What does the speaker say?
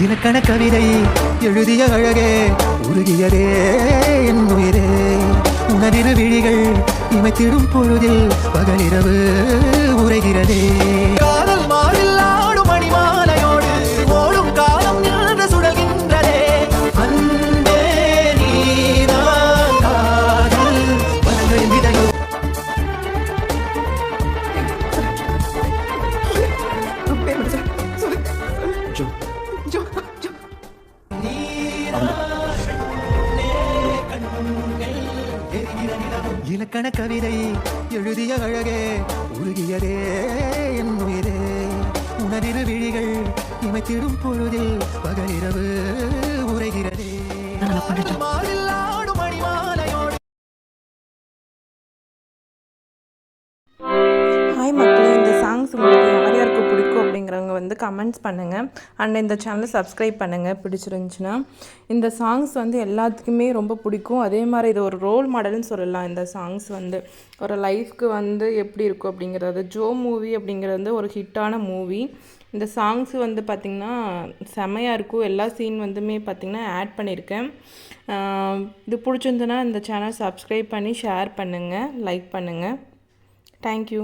இலக்கண கவிதை எழுதிய அழகே உருகியதே என் உயிரே உணவின விழிகள் இமைத்திடும் பொழுதில் பகலிரவு உரைகிறதே காதல் மாறில் ஆடும் மணிமாலையோடு ஓடும் காலம் நின்று சுழல்கின்றதே அன்பே நீதான் காதல் மனங்களின் விதையோ இலக்கண கவிதை எழுதிய அழகே உருகியதே என் உயிரே உணவின விழிகள் இமைத்திடும் பொழுதில் பகலிரவு உரைகிறதே ஹாய் மக்களே, இந்த சாங்ஸ் உங்களுக்கு யார் யாருக்கு பிடிக்கும் அப்படிங்கிறவங்க வந்து கமெண்ட்ஸ் பண்ணுங்கள். அண்ட் இந்த சேனலை சப்ஸ்கிரைப் பண்ணுங்கள் பிடிச்சிருந்துச்சுன்னா. இந்த சாங்ஸ் வந்து எல்லாத்துக்குமே ரொம்ப பிடிக்கும். அதே மாதிரி இது ஒரு ரோல் மாடல்னு சொல்லலாம். இந்த சாங்ஸ் வந்து ஒரு லைஃப்க்கு வந்து எப்படி இருக்கும் அப்படிங்கிறது. ஜோ மூவி அப்படிங்கிறது வந்து ஒரு ஹிட்டான மூவி. இந்த சாங்ஸ் வந்து பார்த்திங்கன்னா செமையாக இருக்கும். எல்லா சீன் வந்துமே பார்த்திங்கன்னா ஆட் பண்ணியிருக்கேன். இது பிடிச்சிருந்துன்னா இந்த சேனல் சப்ஸ்கிரைப் பண்ணி ஷேர் பண்ணுங்கள், லைக் பண்ணுங்கள். தேங்க்யூ.